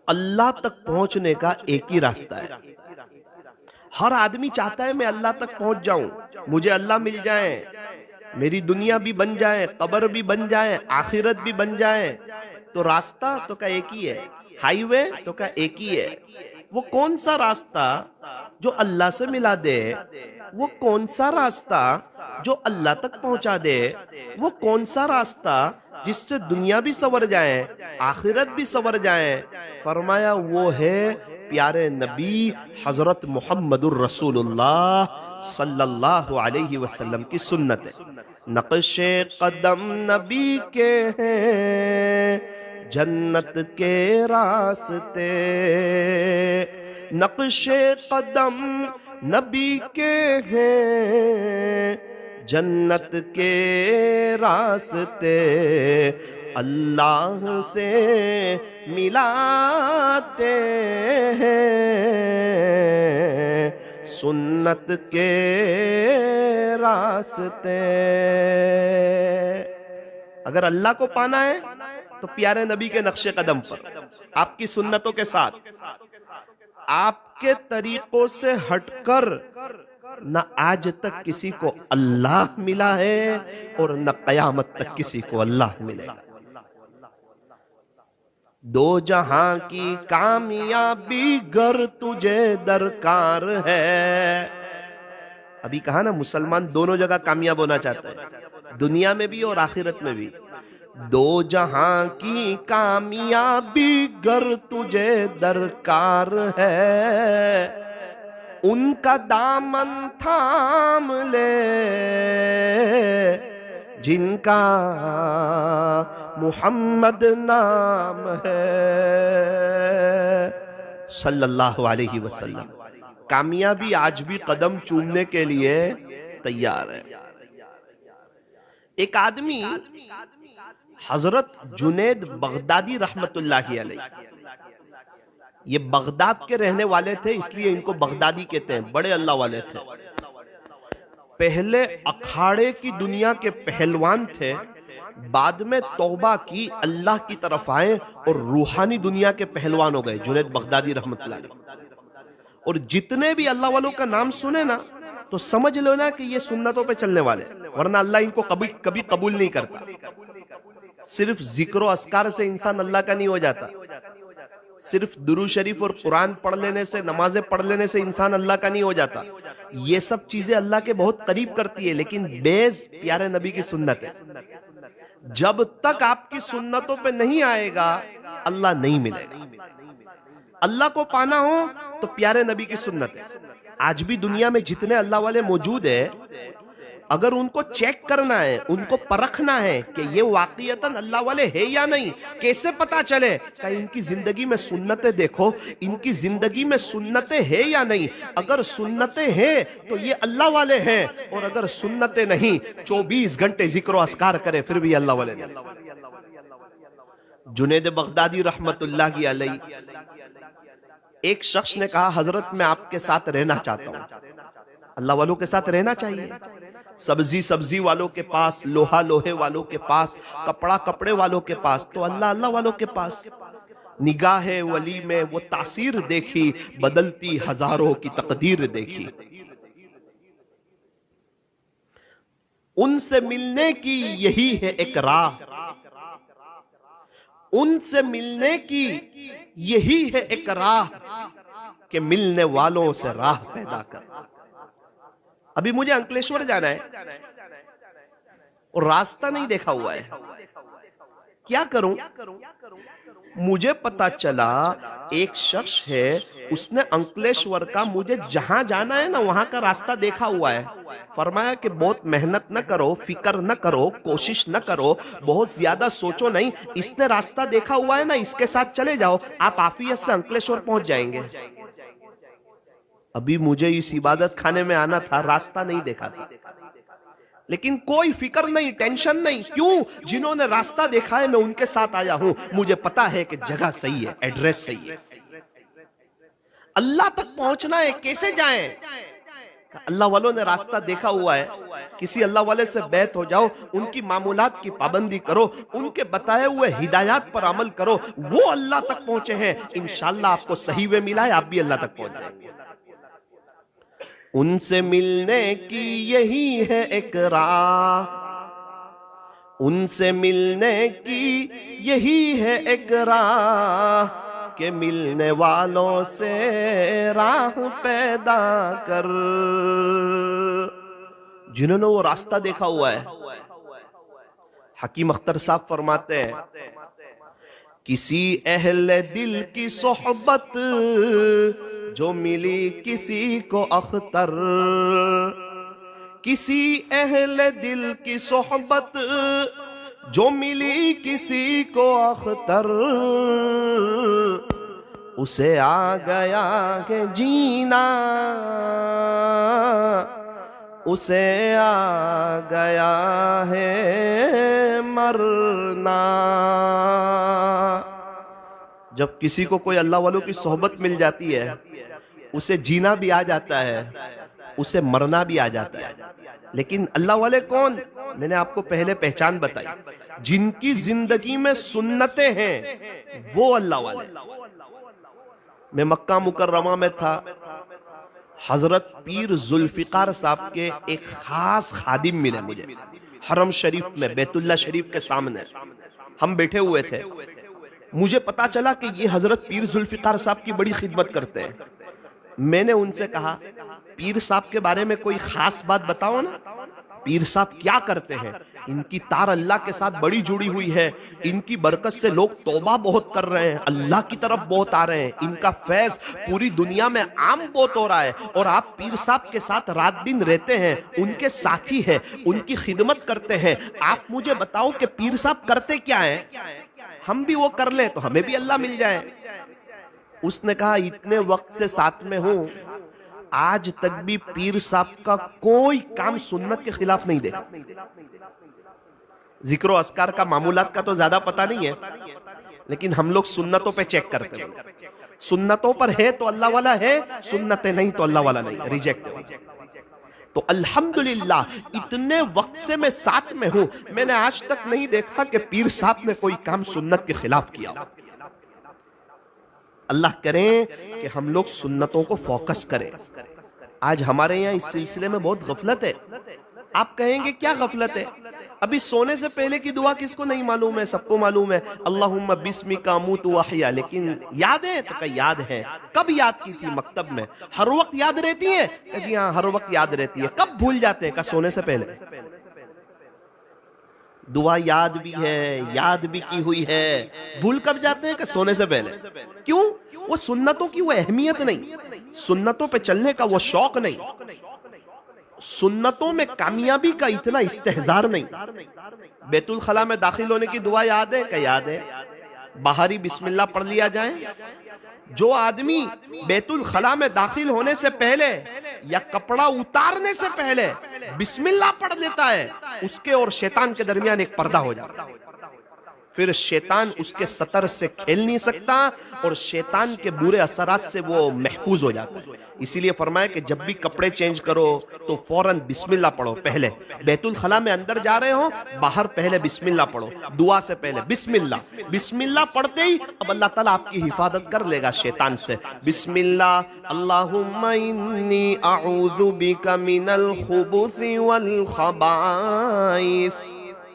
अल्लाह तक पहुंचने का एक ही रास्ता है। हर आदमी चाहता है मैं अल्लाह तक पहुंच जाऊं, मुझे अल्लाह मिल जाए, मेरी दुनिया भी बन जाए, कब्र भी बन जाए, आखिरत भी बन जाए। तो रास्ता तो का एक ही है, हाईवे तो का एक ही है। वो कौन सा रास्ता जो अल्लाह से मिला दे, वो कौन सा रास्ता जो अल्लाह तक पहुंचा दे, वो कौन सा रास्ता जिससे दुनिया भी संवर जाए, आखिरत भी संवर जाए। फरमाया वो है प्यारे नबी हजरत मुहम्मदुर रसूलुल्लाह सल्लल्लाहु अलैहि वसल्लम की सुन्नत है। नक्शे कदम नबी के हैं जन्नत के रास्ते, नक्शे कदम नबी के हैं जन्नत के रास्ते, अल्लाह से मिलाते हैं सुन्नत के रास्ते। अगर अल्लाह को पाना है तो प्यारे नबी के नक्शे कदम पर, आपकी सुन्नतों के साथ, आपके तरीकों से हटकर न आज तक किसी को अल्लाह मिला है और न कयामत तक किसी को अल्लाह मिलेगा। दो जहां की कामयाबी गर तुझे दरकार है। अभी कहा ना, मुसलमान दोनों जगह कामयाब होना चाहता है, दुनिया में भी और आखिरत में भी। दो जहां की कामयाबी गर तुझे दरकार है, उनका दामन थाम ले जिनका मुहम्मद नाम है सल्लल्लाहु अलैहि वसल्लम। कामयाबी आज भी कदम चूमने के लिए तैयार है। एक आदमी हजरत जुनैद बगदादी रहमतुल्लाहि अलैह, ये बगदाद के रहने वाले थे, इसलिए इनको बगदादी कहते हैं, बड़े अल्लाह वाले थे। पहले अखाड़े की दुनिया के पहलवान थे, बाद में तौबा की, अल्लाह की तरफ आए और रूहानी दुनिया के पहलवान हो गए जुनैद बगदादी रहमतुल्लाह अलैह। और जितने भी अल्लाह वालों का नाम सुने ना तो समझ लो ना कि ये सुन्नतों पे चलने वाले, वरना अल्लाह इनको कभी कभी कबूल नहीं करता। सिर्फ जिक्र और अस्कार से इंसान अल्लाह का नहीं हो जाता, सिर्फ दुरूद शरीफ और कुरान पढ़ लेने से, नमाजें पढ़ लेने से इंसान अल्लाह का नहीं हो जाता। ये सब चीजें अल्लाह के बहुत करीब करती है, लेकिन बेस प्यारे नबी की सुन्नत है। जब तक आपकी सुन्नतों पे नहीं आएगा अल्लाह नहीं मिलेगा। अल्लाह को पाना हो तो प्यारे नबी की सुन्नत है। आज भी दुनिया में जितने अल्लाह वाले मौजूद है, अगर उनको चेक करना है, उनको परखना है कि ये वाकईतन अल्लाह वाले है या नहीं, कैसे पता चले? कि इनकी जिंदगी में सुन्नतें देखो, इनकी जिंदगी में सुन्नतें है या नहीं। अगर सुन्नतें हैं तो ये अल्लाह वाले हैं, और अगर सुन्नतें नहीं, 24 घंटे जिक्र और अस्कार करे फिर भी अल्लाह वाले नहीं। जुनैद बगदादी रहमतुल्लाहि अलैह, एक शख्स ने कहा, हजरत मैं आपके साथ रहना चाहता हूं। अल्लाह वालों के साथ रहना चाहिए। सब्जी सब्जी वालों के पास, लोहा लोहे वालों के पास, कपड़ा कपड़े वालों के पास, तो अल्लाह अल्लाह वालों के पास। निगाहे वली में वो तासीर देखी, बदलती हजारों की तकदीर देखी। उनसे मिलने की यही है एक राह, उनसे मिलने की यही है एक राह कि मिलने वालों से राह पैदा कर। अभी मुझे अंकलेश्वर जाना है और रास्ता नहीं देखा हुआ है, क्या करूं? मुझे पता चला एक शख्स है, उसने अंकलेश्वर का, मुझे जहां जाना है ना वहां का रास्ता देखा हुआ है। फरमाया कि बहुत मेहनत न करो, फिक्र न करो, कोशिश न करो, बहुत ज्यादा सोचो नहीं, इसने रास्ता देखा हुआ है ना, इसके साथ चले जाओ, आप आफियत से अंकलेश्वर पहुंच जाएंगे। अभी मुझे इस इबादत खाने में आना था, रास्ता नहीं देखा था, लेकिन कोई फिक्र नहीं, टेंशन नहीं। क्यों? जिन्होंने रास्ता देखा है मैं उनके साथ आया हूं, मुझे पता है कि जगह सही है, एड्रेस सही है। अल्लाह तक पहुंचना है, कैसे जाएं? अल्लाह वालों ने रास्ता देखा हुआ है। किसी अल्लाह वाले से बैत हो जाओ, उनकी मामूलात की पाबंदी करो, उनके बताए हुए हिदायत पर अमल करो, वो अल्लाह तक पहुंचे हैं, इंशाअल्लाह आपको सही वे मिला है, आप भी अल्लाह तक पहुंच जाएंगे। उनसे मिलने की यही है एक राह, उनसे मिलने की यही है एक राह, के मिलने वालों से राह पैदा कर। जिन्होंने वो रास्ता देखा हुआ है, हकीम अख्तर साहब फरमाते हैं, किसी अहले दिल की सोहबत जो मिली किसी को अख्तर, किसी अहले दिल की सोहबत जो मिली किसी को अख्तर, उसे आ गया है जीना, उसे आ गया है मरना। जब किसी को कोई अल्लाह वालों की सोहबत मिल जाती है, उसे जीना भी आ जाता है, उसे मरना भी आ जाता है। लेकिन अल्लाह वाले कौन? मैंने आपको पहले पहचान बताई, जिनकी जिंदगी में सुन्नतें हैं वो अल्लाह वाले। मैं मक्का मुकर्रमा में था, हजरत पीर जुल्फिकार साहब के एक खास खादिम मिले मुझे, हरम शरीफ में बैतुल्ला शरीफ के सामने हम बैठे हुए थे। मुझे पता चला कि ये हजरत पीर जुल्फिकार साहब की बड़ी खिदमत करते हैं। मैंने उनसे कहा, पीर साहब के बारे में कोई खास बात बताओ ना, पीर साहब क्या करते हैं? इनकी तार अल्लाह के साथ बड़ी जुड़ी हुई है, इनकी बरकत से लोग तौबा बहुत कर रहे हैं, अल्लाह की तरफ बहुत आ रहे हैं, इनका फैज पूरी दुनिया में आम बहुत हो रहा है, और आप पीर साहब के साथ रात दिन रहते हैं, उनके साथी हैं, उनकी खिदमत करते हैं। आप मुझे बताओ कि पीर साहब करते क्या हैं, हम भी वो कर लें तो हमें भी अल्लाह मिल जाए। उसने कहा, इतने वक्त से साथ में हूं, आज तक भी पीर साहब का कोई काम सुन्नत के खिलाफ नहीं देखा। जिक्र अस्कार का मामूलात का तो ज्यादा पता नहीं है, लेकिन हम लोग सुन्नतों पे चेक करते हैं। सुन्नतों पर है तो अल्लाह वाला है, सुन्नतें नहीं तो अल्लाह वाला नहीं, रिजेक्ट है। तो अल्हम्दुलिल्लाह इतने वक्त से मैं साथ में हूं, मैंने आज तक नहीं देखा कि पीर साहब ने कोई काम सुन्नत के खिलाफ किया। अल्लाह करें कि हम लोग सुन्नतों को फोकस करें। आज हमारे यहाँ इस सिलसिले में बहुत गफलत है। आप कहेंगे क्या गफलत है? अभी सोने से पहले की दुआ किसको नहीं मालूम है? सबको मालूम है, अल्लाहुम्मा बिस्मिका अमूतु व अहया। लेकिन याद है तो क्या याद है? कब याद की थी? मकतब में। हर वक्त याद रहती है? जी हाँ, हर वक्त याद रहती है। कब भूल जाते हैं? का सोने से पहले। दुआ याद भी है, याद भी की हुई है, भूल कब जाते हैं? कि सोने से पहले। क्यों? वो सुन्नतों की वो अहमियत नहीं, सुन्नतों पे चलने का वो शौक नहीं, सुन्नतों में कामयाबी का इतना इस्तेहजार नहीं। बैतुल खला में दाखिल होने की दुआ याद है? क्या याद है? बाहरी बिस्मिल्लाह पढ़ लिया जाए। जो आदमी बैतुल खला में दाखिल होने से पहले या कपड़ा उतारने से पहले बिस्मिल्लाह पढ़ लेता है, उसके और शैतान के दरमियान एक पर्दा हो जाता है। फिर शैतान उसके सतर से खेल नहीं सकता और शैतान के बुरे असरात से वो महफूज हो जाता है। इसीलिए फरमाया कि जब भी कपड़े चेंज करो तो फौरन बिस्मिल्लाह पढ़ो। पहले बैतुल खला में अंदर जा रहे हो, बाहर पहले बिस्मिल्लाह पढ़ो, दुआ से पहले बिस्मिल्लाह। बिस्मिल्लाह पढ़ते ही अब अल्लाह ताला आपकी हिफाजत कर लेगा शैतान से। बिस्मिल्लाह, अल्लाहुम्मा इन्नी अऊज़ु बिका मिनल खुबुसी वल खबाइस।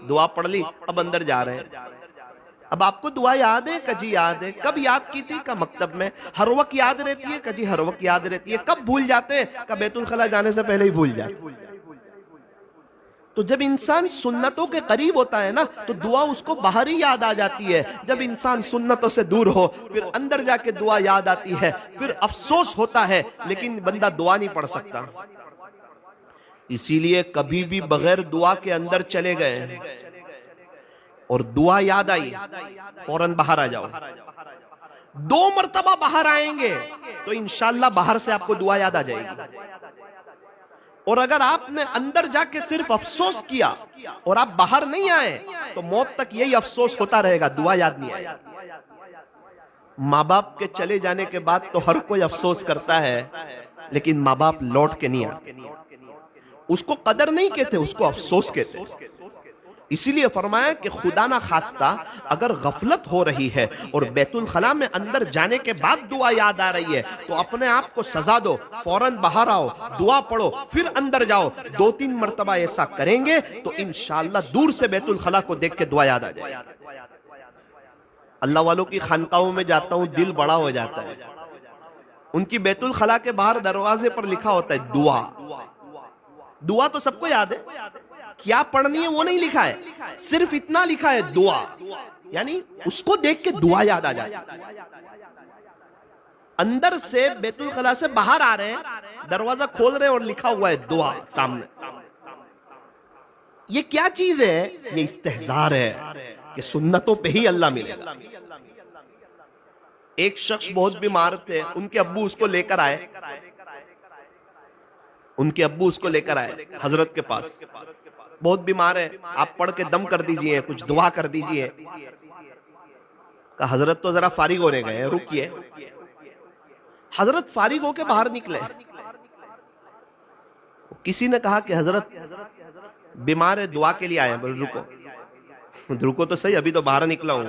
दुआ पढ़ ली, अब अंदर जा रहे हैं। अब आपको दुआ याद है? कजी याद है। कब याद की थी? का मकतब में। हर वक्त याद रहती है? कजी हर वक्त याद रहती है। कब भूल जाते हैं? का बैतुल खला जाने से पहले ही भूल जाते। तो जब इंसान सुन्नतों के करीब होता है ना, तो दुआ उसको बाहर ही याद आ जाती है। जब इंसान सुन्नतों से दूर हो, फिर अंदर जाके दुआ याद आती है, फिर अफसोस होता है, लेकिन बंदा दुआ नहीं पढ़ सकता। इसीलिए कभी भी बगैर दुआ के अंदर चले गए और दुआ याद आई, फौरन बाहर आ जाओ। 2 मरतबा बाहर आएंगे तो इंशाअल्लाह बाहर से आपको दुआ याद आ जाएगी। और अगर आपने अंदर जाके सिर्फ अफसोस किया और आप बाहर नहीं आए, तो मौत तक यही अफसोस होता रहेगा, दुआ याद नहीं आएगी। माँ बाप के चले जाने के बाद तो हर कोई अफसोस करता है, लेकिन माँ बाप लौट के नहीं आते। उसको कदर नहीं कहते, उसको अफसोस कहते। इसीलिए फरमाया कि खुदा ना खास्ता अगर गफलत हो रही है और बैतुल खला में अंदर जाने के बाद दुआ याद आ रही है तो अपने आप को सजा दो, फौरन बाहर आओ, दुआ पढ़ो, फिर अंदर जाओ। 2-3 मरतबा ऐसा करेंगे तो इंशाअल्लाह दूर से बैतुल खला को देख के दुआ याद आ जाए। अल्लाह वालों की खानकाहों में जाता हूं, दिल बड़ा हो जाता है। उनकी बैतुल खला के बाहर दरवाजे पर लिखा होता है दुआ। दुआ तो सबको याद है, क्या पढ़नी है वो नहीं लिखा है, सिर्फ इतना लिखा है दुआ, यानी उसको देख के दुआ याद आ जाए। अंदर से बैतुल खला से बाहर आ रहे हैं, दरवाजा खोल रहे हैं और लिखा हुआ है दुआ सामने। ये क्या चीज है? ये इस्तेहजार है कि सुन्नतों पे ही अल्लाह मिलेगा। एक शख्स बहुत बीमार थे, उनके अब्बू उसको लेकर आए, हजरत के पास। बहुत बीमार है, आप पढ़ के दम कर दीजिए, कुछ दुआ कर दीजिए। कहा हजरत तो जरा फारिग होने गए, रुकिए। हजरत फारिग होके बाहर निकले। किसी ने कहा कि हजरत बीमार है, दुआ के लिए आए। बोले रुको तो सही, अभी तो बाहर निकला हूं।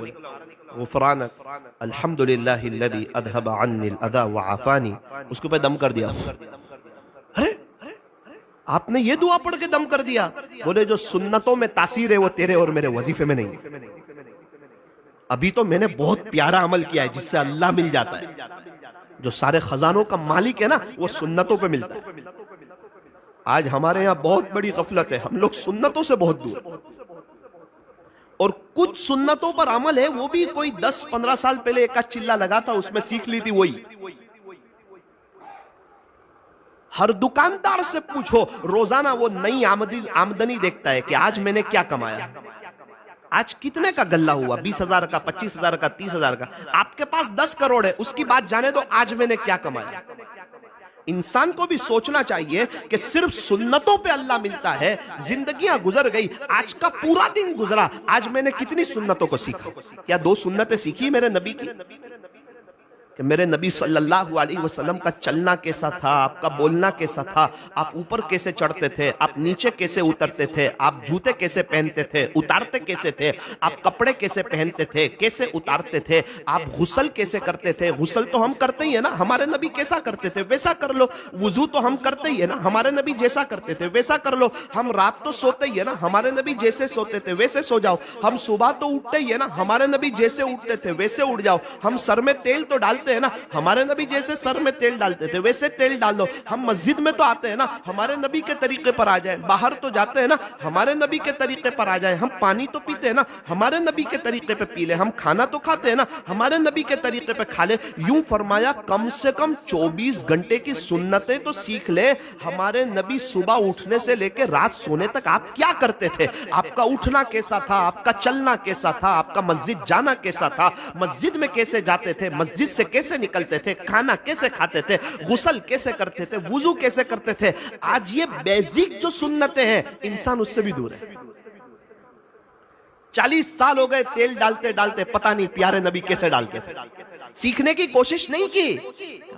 गुफरानक अल्हम्दुलिल्लाहिल्लज़ी अज़हब अन्निल अज़ा व आफ़ानी, उसके ऊपर दम कर दिया। अरे आपने ये दुआ पढ़ के दम कर दिया? बोले जो सुन्नतों में तासीर है वो तेरे और मेरे वजीफे में नहीं। अभी तो मैंने बहुत प्यारा अमल किया है जिससे अल्लाह मिल जाता है। जो सारे खजानों का मालिक है ना, वो सुन्नतों पे मिलता है। आज हमारे यहाँ बहुत बड़ी गफलत है, हम लोग सुन्नतों से बहुत दूर। और कुछ सुन्नतों पर अमल है, वो भी कोई 10-15 साल पहले एक चिल्ला लगा था, उसमें सीख ली थी वही। हर दुकानदार से पूछो, रोजाना वो नई आमदनी देखता है कि आज मैंने क्या कमाया, आज कितने का गल्ला हुआ, 20,000 का, 25,000 का, 30,000 का। आपके पास 10 करोड़ है, उसकी बात जाने दो, आज मैंने क्या कमाया। इंसान को भी सोचना चाहिए कि सिर्फ सुन्नतों पे अल्लाह मिलता है। जिंदगियां गुजर गई, आज का पूरा दिन गुजरा, आज मैंने कितनी सुन्नतों को सीखा। क्या 2 सुन्नतें सीखी मेरे नबी की? कि मेरे नबी सल्लल्लाहु अलैहि वसल्लम का चलना कैसा था, आपका बोलना कैसा था, आप ऊपर कैसे चढ़ते थे, आप नीचे कैसे उतरते थे, आप जूते कैसे पहनते थे, उतारते कैसे थे, आप कपड़े कैसे पहनते थे, कैसे उतारते थे, आप गुस्ल कैसे करते थे। गुस्ल तो हम करते ही है ना, हमारे नबी कैसा करते थे वैसा कर लो। वुजू तो हम करते ही है ना, हमारे नबी जैसा करते थे वैसा कर लो। हम रात तो सोते ही है ना, हमारे नबी जैसे सोते थे वैसे सो जाओ। हम सुबह तो उठते ही है ना, हमारे नबी जैसे उठते थे वैसे उठ जाओ। हम सर में तेल तो डालते है ना, हमारे नबी जैसे सर में तेल डालते थे वैसे तेल डाल लो। हम मस्जिद में तो आते हैं ना, हमारे नबी के तरीके पर आ जाए। बाहर तो जाते हैं ना, हमारे नबी के तरीके पर आ जाए। हम पानी तो पीते हैं ना, हमारे नबी के तरीके पे पी ले। हम खाना तो खाते हैं ना, हमारे नबी के तरीके पे खा ले। यूं फरमाया कम से कम 24 घंटे की सुन्नतें तो सीख ले। हमारे नबी सुबह उठने से लेकर रात सोने तक आप क्या करते थे, आपका उठना कैसा था, आपका चलना कैसा था, आपका मस्जिद जाना कैसा था, मस्जिद में कैसे जाते थे, मस्जिद से कैसे निकलते थे, खाना कैसे खाते थे, गुस्ल कैसे करते थे, वुजू कैसे करते थे। आज ये बेसिक जो सुन्नतें हैं, इंसान उससे भी दूर है। 40 साल हो गए तेल डालते डालते, पता नहीं प्यारे नबी कैसे डालते थे। सीखने की कोशिश नहीं की।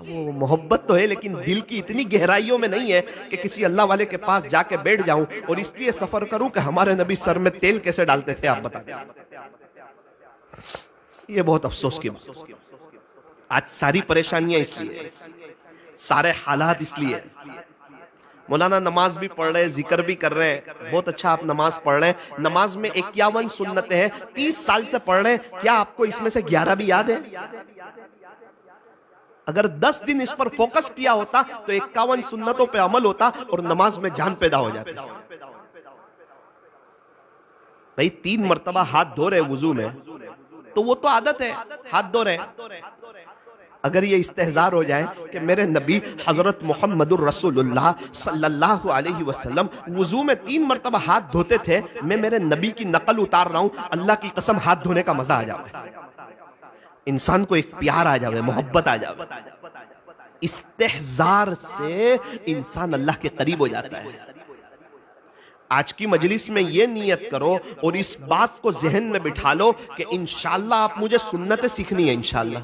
वो मोहब्बत तो है लेकिन दिल की इतनी गहराइयों में नहीं है कि किसी अल्लाह वाले के पास जाके बैठ जाऊं और इसलिए सफर करूं कि हमारे नबी सर में तेल कैसे डालते थे, आप बता दें। ये बहुत अफसोस की बात। आज सारी परेशानियां इसलिए, सारे हालात इसलिए। मौलाना नमाज भी पढ़ रहे हैं, जिक्र भी कर रहे हैं, बहुत अच्छा आप नमाज पढ़ रहे हैं। नमाज में 51 सुन्नतें हैं, 30 साल से पढ़ रहे हैं, क्या आपको इसमें से 11 भी याद है? अगर 10 दिन इस पर फोकस किया होता तो 51 सुन्नतों पे अमल होता और नमाज में जान पैदा हो जाती। भाई 3 मरतबा हाथ धो रहे वुजू में, तो वो तो आदत है, हाथ धो रहे। अगर ये इस्तेहजार हो जाए कि मेरे नबी हजरत मोहम्मदुर रसूलुल्लाह सल्लल्लाहु अलैहि वसल्लम वुजू में 3 मरतबा हाथ धोते थे, मैं मेरे नबी की नकल उतार रहा हूं, अल्लाह की कसम हाथ धोने का मजा आ जाए। इंसान को एक प्यार आ जाए, मोहब्बत आ जाए। इस्तेहजार से इंसान अल्लाह के करीब हो जाता है। आज की मजलिस में ये नियत करो और इस बात को जहन में बिठा लो कि इंशाअल्लाह आप मुझे सुन्नतें सीखनी है। इंशाअल्लाह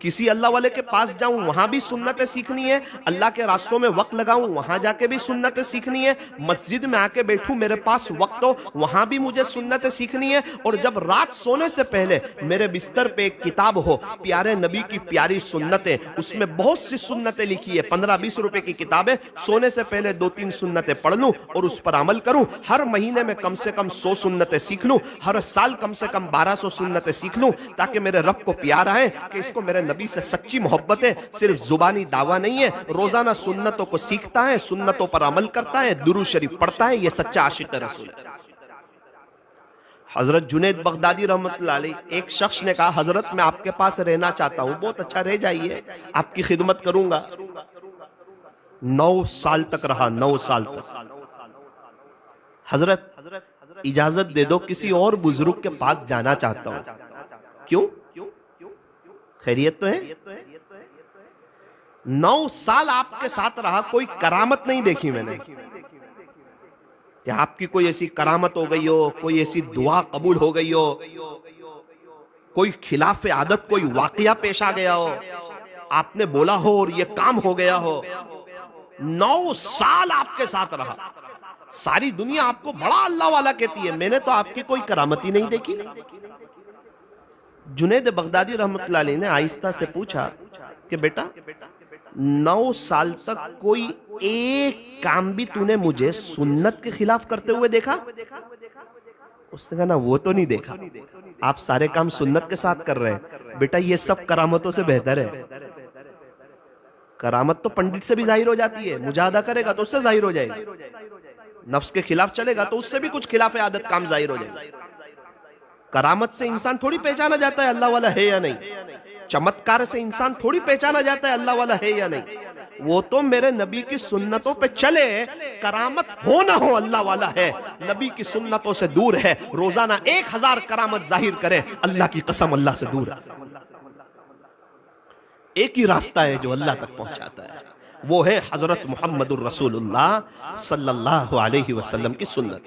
किसी अल्लाह वाले के पास जाऊं वहां भी सुन्नतें सीखनी है, अल्लाह के रास्तों में वक्त लगाऊं वहां जाके भी सुन्नतें सीखनी है, मस्जिद में आके बैठूं मेरे पास वक्त हो वहां भी मुझे सुन्नतें सीखनी है, और जब रात सोने से पहले मेरे बिस्तर पे एक किताब हो प्यारे नबी की प्यारी सुन्नतें, उसमें बहुत सी सुन्नतें लिखी है, 15-20 रुपए की किताब है, सोने से पहले 2-3 सुन्नतें पढ़ लूं और उस पर अमल करूं, हर महीने में कम से कम 100 सुन्नतें सीख लूं, हर साल कम से कम 1200 सुन्नतें सीख लूं, ताकि मेरे रब को प्यार आए कि इसको मेरे नबी से सच्ची मोहब्बत है, सिर्फ जुबानी दावा नहीं है, रोजाना सुन्नतों को सीखता है, सुन्नतों पर अमल करता है, दुरूद शरीफ पढ़ता है, यह सच्चा आशिक रसूल है। हजरत जुनैद बगदादी रहमतुल्लाह अलैह, एक शख्स ने कहा हजरत मैं आपके पास रहना चाहता हूं। बहुत अच्छा, रह जाइए, आपकी खिदमत करूंगा। 9 साल तक रहा, 9 साल तक। हजरत इजाजत दे दो, किसी और बुजुर्ग के पास जाना चाहता हूं। क्यों? खैरियत तो है? 9 साल आपके साथ रहा, कोई करामत नहीं देखी मैंने कि आपकी कोई ऐसी करामत हो गई हो, कोई ऐसी दुआ कबूल हो गई हो, कोई खिलाफ आदत कोई वाकया पेश आ गया हो, आपने बोला हो और ये काम हो गया हो। 9 साल आपके साथ रहा, सारी दुनिया आपको बड़ा अल्लाह वाला कहती है, मैंने तो आपकी कोई करामत ही नहीं देखी। जुनैद बगदादी रहमतुल्लाह अलैह ने आहिस्ता से पूछा कि बेटा 9 साल तक कोई एक काम भी तूने मुझे सुन्नत के खिलाफ करते हुए देखा? उसने कहा ना, वो तो नहीं देखा, आप सारे काम सुन्नत के साथ कर रहे हैं। बेटा ये सब करामतों से बेहतर है। करामत तो पंडित से भी जाहिर हो जाती है, मुजाहदा करेगा तो उससे जाहिर हो जाएगी, नफ्स के खिलाफ चलेगा तो उससे भी कुछ खिलाफ आदत काम जाहिर हो जाएगा। करामत से इंसान थोड़ी पहचाना जाता है अल्लाह वाला है या नहीं, चमत्कार से इंसान थोड़ी पहचाना जाता है अल्लाह वाला है या नहीं। वो तो मेरे नबी की सुन्नतों पे चले, करामत हो ना हो अल्लाह वाला है, नबी की सुन्नतों से दूर है, रोजाना 1000 करामत जाहिर करे, अल्लाह की कसम अल्लाह से दूर है। एक ही रास्ता है जो अल्लाह तक पहुंचाता है, वो है हजरत मुहम्मदुर रसूलुल्लाह सल्लल्लाहु अलैहि वसल्लम की सुन्नत।